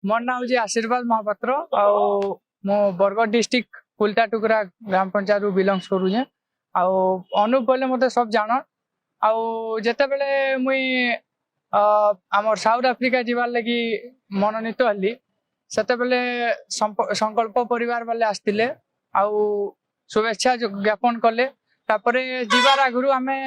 मोर ना हूँ आशीर्वाद महापात्र मो बरगढ़ डिस्ट्रिक्ट कुलटा टुकरा ग्राम पंचायत रु बिलोंग्स करूँ अनुप बोले मत सब जान आते बेले मुई आमर साउथ आफ्रिका जीवार लगी मनोनीत हली सेते बेले संकल्प परिवार वाले आसते शुभेच्छा ज्ञापन कले तापरे जीवार आगु आमे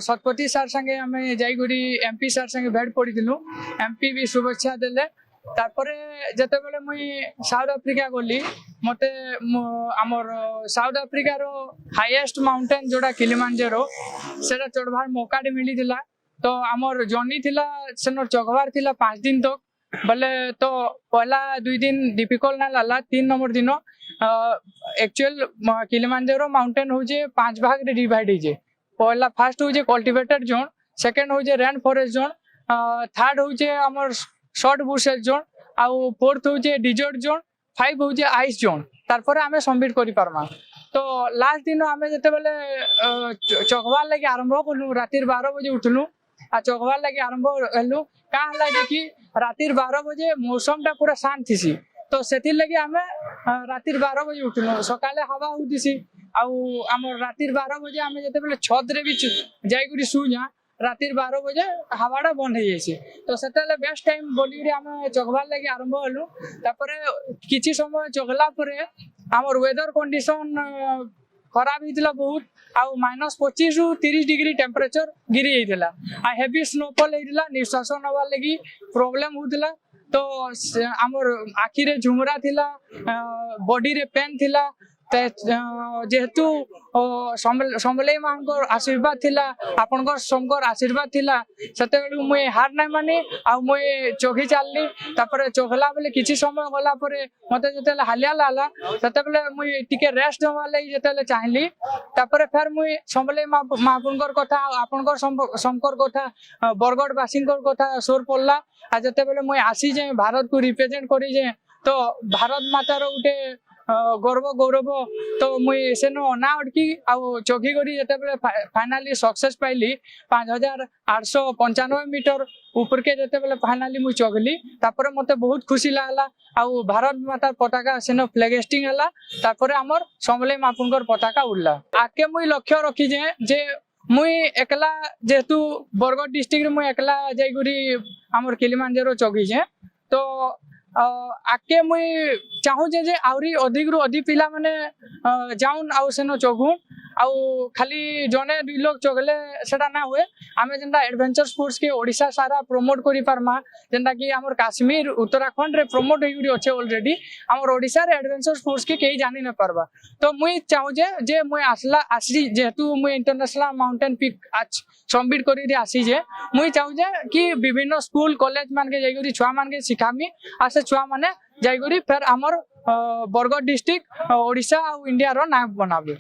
शतपति सार संगे आमे जाइगुड़ी एमपी सार संगे भेट पड़ीलु एमपी भी शुभेच्छा देले तापरे जते बेले मुई साउथ आफ्रिका गली मते आमर साउथ आफ्रिका रो हाईएस्ट माउंटेन जोड़ा किलिमांजारो सेटा चढ़वार मौका मिली थिला तो आमर जर्नी थिला सेनो चघवार थिला 5 दिन तक बोले तो पहला 2 दिन डिफिकल्ट ना लाला 3 नंबर दिन एक्चुअल किलिमांजारो माउंटेन होजे 5 भाग रे डिवाइड होजे पहला फर्स्ट होजे कल्टिवेटेड जोन सेकंड होजे रेन फॉरेस्ट जोन थर्ड होजे हमर शॉर्ट बुशेस जोन आउ फोर्थ होजे डिजर्ट जोन 5 होजे आइस जोन तारपर आमे सबमिट करि पारमा तो लास्ट दिन आमे जते बेले चकवार लागि आरंभ करलु रातिर 12 बजे उठलु आ चकवार लागि आरंभ हेलु का हला कि रातिर 12 बजे मौसम टा पूरा शांत थिसी तो सेति लगी आमे रातिर 12 बजे उठलु सकाले हवा होतिसी आउ हमर रातिर 12 बजे आमे जते बेले छत रे भी जाइगुरी सुजा रातिर 12 बजे हवाड़ा बंद हो जाइए तो सेतेले बेस्ट टाइम बोली रे आमे चकवार लागि आरंभ हेलु तापरे किछि समय चगला परे हमर वेदर कंडीशन खराब हितला बहुत आउ -25 रु 30 डिग्री टेम्परेचर गिरी जाइतला आ हेवी स्नोफॉल हितला निश्वास नवा लागि प्रॉब्लम होतला तो हमर आखि रे झुमरा थिला बॉडी रे पेन थिला जेहेतु समलेई मानकर आशीर्वाद थिला आपनकर समकर आशीर्वाद थिला सेते बेलु मुई हार नै माने आ मुई चोखी चालली तापरे चोखला बेले किछि समय गला परे मते जतेले हालिया लाला सेते बेले मुई टिके रेस्ट देवा लागि जतेले चाहली तापरे फेर मुई समलेई मापुनकर कथा आपनकर समकर कथा बरगढ़ बासिंकर कथा सोर पड़ला आ जते बेले मुई आसी जे भारत को रिप्रेजेंट करी जे तो भारत माता रो उठे गर्व गौरव तो मुई सेनो ना अटकी आउ चौकी करी जते बेले फाइनली सक्सेस पाइली 5895 मीटर ऊपर के जते बेले फाइनली मुई चगली तापरे मते बहुत खुशी लागला आउ भारत माता पताका सेनो फ्लैग हला तापरे हमर समलेई मापुनकर पताका उड़ला आके मुई लक्ष्य रखी जे मुई एकला जेतु बरगढ़ डिस्ट्रिक्ट रे मुई एकला जाइगुरी हमर किलिमांजारो चगी जे तो आके मुई चाहू जे आउरी अधिक रु अधिक पिला माने जाउन आउ सेनो चगु आउ खाली जने 2 लोग चगले सेटा ना हुए आमे जेंदा एडवेंचर स्पोर्ट्स के ओडिसा सारा प्रमोट करि पारमा जेंदा कि हमर काश्मीर उत्तराखंड रे प्रमोट होइगुरी अछि ऑलरेडी हमर ओडिसा रे एडवेंचर स्पोर्ट्स के केही जानि न पारबा तो मुई चाहू जे मुई आसी जेतु मुई इंटरनेशनल माउंटेन पीक आज सबमिट करि रे आसी जे मुई चाहू जे कि विभिन्न स्कूल कॉलेज मान के जाइगुरी छुआ मान के सिखामी आ से छुआ माने जाइगुरी फेर हमर बरगढ़ डिस्ट्रिक्ट ओडिसा आ इंडिया रो नाम बनाबे।